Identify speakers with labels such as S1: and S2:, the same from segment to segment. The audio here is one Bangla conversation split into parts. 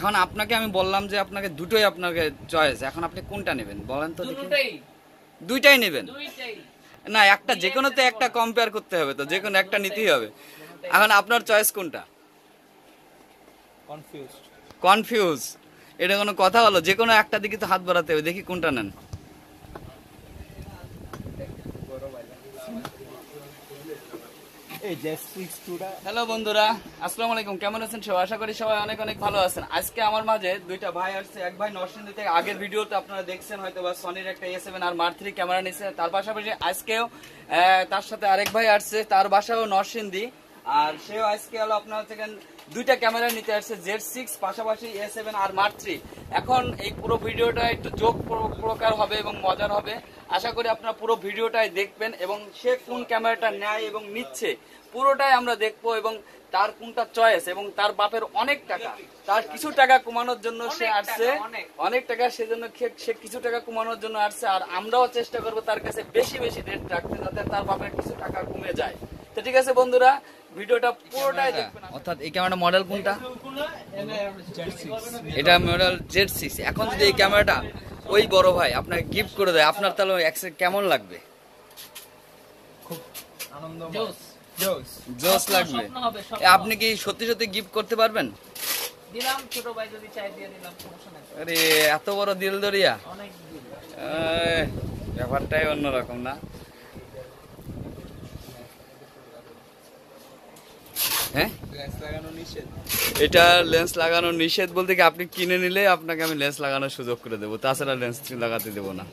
S1: এখন আপনাকে আমি বললাম যে আপনাকে দুটোই আপনাকে চয়েস, এখন আপনি কোনটা নেবেন বলেন তো দেখি। দুইটাই নেবেন না, একটা যে কোনোতে একটা কম্পেয়ার করতে হবে, তো যে কোনো একটা নিতেই হবে। এখন আপনার চয়েস কোনটা? কনফিউজ? এটা কোনো কথা হলো? যে কোনো একটা দিকে তো হাত বাড়াতে হবে, দেখি কোনটা নেন। হ্যালো বন্ধুরা, আসসালামু আলাইকুম। কেমন আছেন সবাই? আশা করি সবাই অনেক অনেক ভালো আছেন। আজকে আমার মাঝে দুইটা ভাই আসছে। এক ভাই নরসিংদী থেকে, আগের ভিডিওতে আপনারা দেখছেন হয়তো বা, সনির একটা A7 আর Mark III ক্যামেরা নিচ্ছে। তার পাশাপাশি আজকেও তার সাথে আরেক ভাই আসছে, তার বাসাও নরসিংদী, আর সেও আজকে হলো আপনার হচ্ছে দুইটা ক্যামেরা নিতে আসছে, Z6 পাশাপাশি A7 আর Mark III। এখন এই পুরো ভিডিওটা একটু যোগ প্রকার হবে এবং মজার হবে। আশা করি আপনারা পুরো ভিডিওটাই দেখবেন এবং সে কোন ক্যামেরাটা নেয় এবং নিচ্ছে পুরোটাই আমরা দেখবো, এবং তার কোনটা চয়েস, এবং তার বাপের অনেক টাকা, তার কিছু টাকা কমানোর জন্য সে আসছে, অনেক টাকা, সেজন্য সে কিছু টাকা কমানোর জন্য আসছে। আর আমরাও চেষ্টা করবো তার কাছে বেশি বেশি রেট রাখতে, যাতে তার বাপের কিছু টাকা কমে যায়। তো ঠিক আছে বন্ধুরা, ভিডিওটা পুরোটাই দেখবেন। অর্থাৎ এই ক্যামেরাটা মডেল কোনটা? এটা মডেল Z6। এখন যদি এই ক্যামেরাটা ওই বড় ভাই আপনাকে গিফট করে দেয়, আপনার তাহলে কেমন লাগবে?
S2: খুব আনন্দ,
S1: জোস লাগবে। আপনি কি সত্যি সত্যি গিফট করতে পারবেন?
S2: দিলাম, ছোট ভাই যদি চাই দিয়ে দিলাম, সমস্যা নাই।
S1: আরে এত বড় দিল দরিয়া,
S2: অনেক
S1: ব্যাপারটাই অন্যরকম না? হ্যাঁ, এটা লেন্স লাগানো নিষেধ বলতে কি, আপনি কিনে নিলে আপনাকে আমি লেন্স লাগানোর সুযোগ করে দেবো, তাছাড়া লেন্স লাগাতে দেবো না।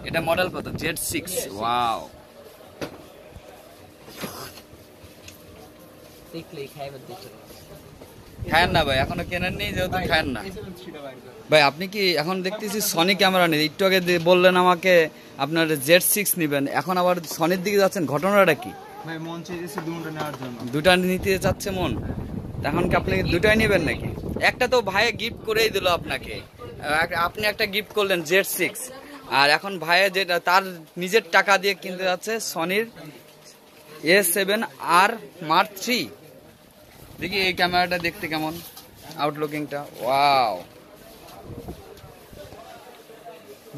S1: এটা মডেল কত? Z6। ওয়াও, খায়েন না ভাই, এখনো কেনেন নেই যেহেতু খায়েন না। ভাই আপনি কি এখন দেখতেছি সনি ক্যামেরা নেই, একটু আগে বললেন আমাকে আপনার Z6 নেবেন, এখন আবার সনির দিকে যাচ্ছেন, ঘটনাটা কি?
S3: ভাই মন চাইছে দুটো নেওয়ার জন্য।
S1: দুটা নিতে চাচ্ছে মন, এখন কি আপনি দুটাই নেবেন নাকি? একটা তো ভাইয়ে গিফট করেই দিল আপনাকে, আপনি একটা গিফট করলেন Z6, আর এখন ভাইয়ে যেটা তার নিজের টাকা দিয়ে কিনতে যাচ্ছে সনির A7 আর Mark III। দেখি এই ক্যামেরাটা দেখতে কেমন, আউটলুকিংটা। ওয়াও,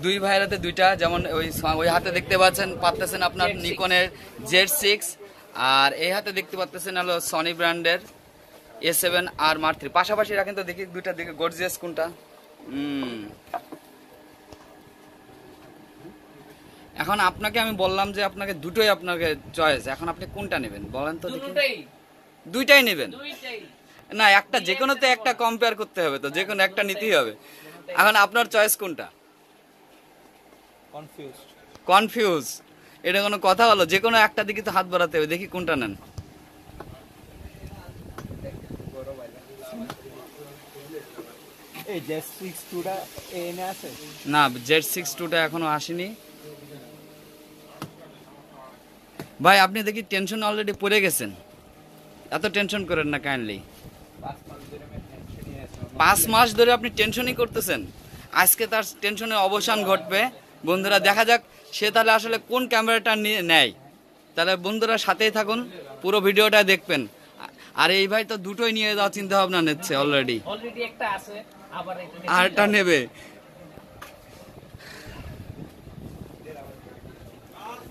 S1: দুই ভাইয়ের হাতে দুইটা, যেমন ওই হাতে দেখতে পাচ্ছেন আপনার নিকনের Z6, আর এই হাতে দেখতে পাচ্ছেন হলো সনি ব্র্যান্ডের A7 আর Mark III। পাশাপাশি রাখেন তো দেখি দুইটা দিকে গর্জিয়াস কোনটা। এখন আপনাকে আমি বললাম যে আপনাকে দুটোই আপনাকে চয়েস, এখন আপনি কোনটা নেবেন বলেন তো দেখি। দুইটাই নেবেন না, একটা যে কোনোতে একটা কম্পেয়ার করতে হবে, তো যে কোনো একটা নিতেই হবে। এখন আপনার চয়েস কোনটা? কনফিউজ? এটা কোনো কথা হলো? যে কোনো একটা দিকে তো হাত বাড়াতে হবে, দেখি কোনটা নেন। না, Z6-2টা এখনো আসেনি ভাই। আপনি দেখি টেনশন অলরেডি পড়ে গেছেন, এত টেনশন করেন না কাইন্ডলি। 5 মাস ধরে আপনি টেনশনই করতেছেন, আজকে তার টেনশনের অবসান ঘটবে। বন্ধুরা দেখা যাক সে তাহলে আসলে কোন ক্যামেরাটা নেয়। তাহলে বন্ধুরা সাথেই থাকুন, পুরো ভিডিওটা দেখবেন। আর এই ভাই তো দুটোই নিয়ে যাওয়ার চিন্তা ভাবনা নিচ্ছে অলরেডি, আর একটা নেবে।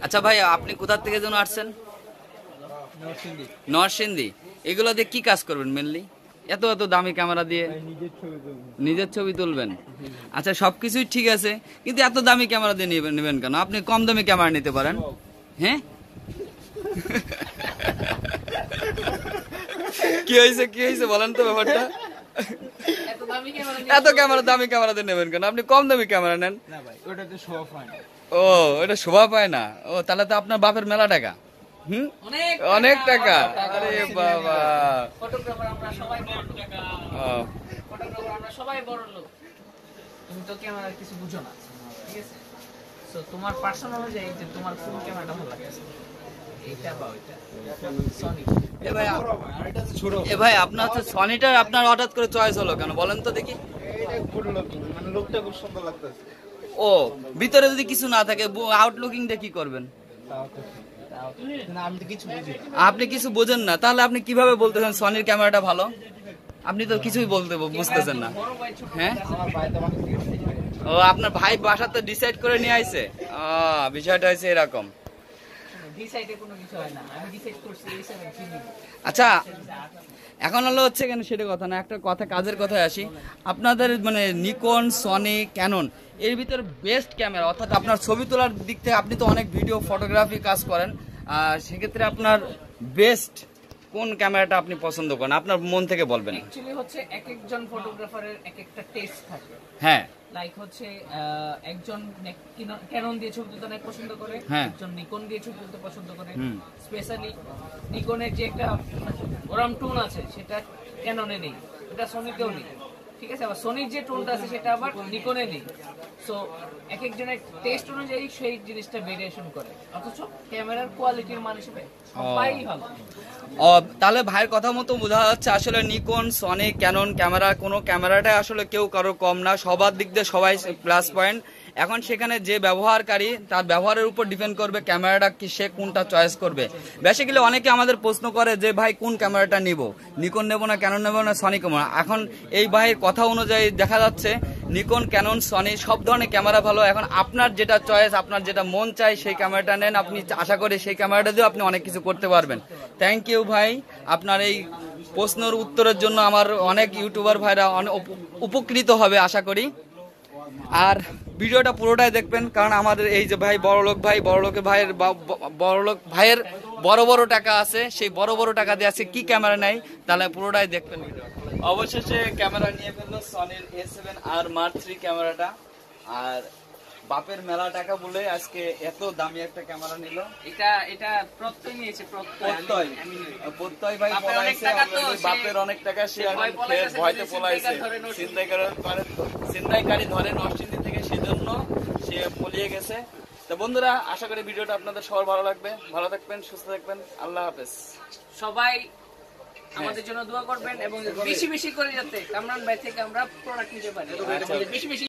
S1: আচ্ছা ভাই, আপনি কোথা থেকে যেন আসছেন? নরসিংদী। এগুলো দিয়ে কি কাজ করবেন মেনলি? এত এত দামি ক্যামেরা দিয়ে নিজের ছবি তুলবেন? আচ্ছা, সবকিছুই ঠিক আছে, কিন্তু এত দামি ক্যামেরা দিয়ে নেবেন কেন? আপনি কম দামি ক্যামেরা নিতে পারেন। হ্যাঁ, কি হয়েছে বলেন তো ব্যাপারটা। এত দামি ক্যামেরা দিয়ে নেবেন কেন? আপনি কম দামি ক্যামেরা নেন। ও, এটা শোভা পায় না? ও, তাহলে তো আপনার বাপের মেলা টাকা। অনেক টাকা। আরে বাবা,
S2: সবাই বড় লোক, তুমি তো ক্যামেরা কিছু বুঝো না, ঠিক আছে? সো তোমার পার্সোনাল অনুযায়ী যে তোমার কোন ক্যামেরাটা ভালো লাগছে, এইটা বা ওইটা। সনি।
S1: এ ভাই আপনার হচ্ছে সনিটা আপনার হঠাৎ করে চয়েস হলো কেন বলেন তো দেখি।
S3: মানে লোকটা খুব সুন্দর লাগতেছে।
S1: ও, ভিতরে যদি কিছু না থাকে, আউটলুকিং দিয়ে কি করবেন?
S2: তাও
S3: না আমি তো কিছু বুঝি না।
S1: আপনি কিছু বোঝেন না, তাহলে আপনি কিভাবে বলতেছেন সনির ক্যামেরাটা ভালো? আপনি তো কিছুই বুঝতেছেন না।
S2: বড় ভাই ছোট
S1: হ্যাঁ,
S3: আমার ভাই তো আমাকে দিয়ে দিয়েছে।
S1: ও আপনার ভাই বাসাতে ডিসাইড করে নিয়ে আইছে। বিষয়টা হচ্ছে এরকম।
S2: ডিসাইডে কোনো কিছু হয় না, আমি ডিসাইড করছি A7 কি নিব।
S1: আচ্ছা, এখন হলো হচ্ছে কেন সেটা কথা না, একটা কথা কাজের কথায় আসি। আপনাদের মানে নিকন, সনি, ক্যানন এর ভিতর বেস্ট ক্যামেরা, অর্থাৎ আপনার ছবি তোলার দিক থেকে আপনি তো অনেক ভিডিও ফটোগ্রাফি কাজ করেন, সেক্ষেত্রে আপনার বেস্ট কোন ক্যামেরাটা আপনি পছন্দ করেন, আপনার মন থেকে বলবেন।
S2: অ্যাকচুয়ালি হচ্ছে এক একজন ফটোগ্রাফারের এক একটা টেস্ট থাকে।
S1: হ্যাঁ,
S2: লাইক হচ্ছে একজন ক্যানন দিয়ে ছবি তুলতে অনেক পছন্দ করে,
S1: হ্যাঁ।
S2: একজন নিকন দিয়ে ছবি তুলতে পছন্দ করে।
S1: হুম।
S2: স্পেশালি নিকনের যে একটা ওরাম টোন আছে সেটা ক্যাননে নেই, এটা সনিতেও নেই, ঠিক আছে। আবার সনির যে টোনটা আছে সেটা আবার নিকনে নেই। সো এক একজনের টেস্ট অনুযায়ী সেই জিনিসটা ভেরিয়েশন করে, অথচ ক্যামেরার কোয়ালিটির মান হিসেবে সবাই ভালো।
S1: তাহলে ভাইয়ের কথা মতো বোঝা যাচ্ছে আসলে নিকন, সনি, ক্যানন ক্যামেরা কোনো ক্যামেরাটাই আসলে কেউ কারো কম না, সবার দিক দিয়ে সবাই প্লাস পয়েন্ট। এখন সেখানে যে ব্যবহারকারী তার ব্যবহারের উপর ডিপেন্ড করবে ক্যামেরাটা কি সে কোনটা চয়েস করবে। বেসিক্যালি অনেকে আমাদের প্রশ্ন করে যে ভাই কোন ক্যামেরাটা নিব, নিকন নেব না, ক্যানন নেব না, সনি নেব না। এখন এই ভাইয়ের কথা অনুযায়ী দেখা যাচ্ছে নিকন, ক্যানন, সনি সব ধরনের ক্যামেরা ভালো। এখন আপনার যেটা চয়েস, আপনার যেটা মন চাই সেই ক্যামেরাটা নেন, আপনি আশা করি সেই ক্যামেরাটা দিয়েও আপনি অনেক কিছু করতে পারবেন। থ্যাংক ইউ ভাই, আপনার এই প্রশ্নের উত্তরের জন্য আমার অনেক ইউটিউবার ভাইরা উপকৃত হবে আশা করি। আর ভিডিওটা পুরোটাই দেখবেন, কারণ আমাদের এই যে ভাই বড়লোক ভাইয়ের ভাইয়ের বড় বড় টাকা আছে, সেই বড় বড় টাকা দিয়ে আছে কি ক্যামেরা নেই, তাহলে পুরোটাই দেখবেন ভিডিও। অবশেষে ক্যামেরা নিয়ে ফেললো সনির A7R Mark III ক্যামেরাটা, আর বাপের মেলা টাকা বলে আজকে এত দামি একটা ক্যামেরা নিল।
S2: এটা প্রত্যয় নিয়েছে,
S1: প্রত্যয় ভাই পলাইছে, বাপের অনেক টাকা সে ভয়তে পলাইছে, ছিনতাইকারী ধরে নরসিংদী থেকে, সেজন্য সে পলিয়ে গেছে। তো বন্ধুরা, আশা করি ভিডিওটা আপনাদের সবার ভালো লাগবে। ভালো থাকবেন, সুস্থ থাকবেন, আল্লাহ হাফেজ।
S2: সবাই আমাদের জন্য দোয়া করবেন এবং বেশি বেশি করে যাতে কামরান ভাই থেকে আমরা প্রোডাক্ট নিতে পারি, বেশি বেশি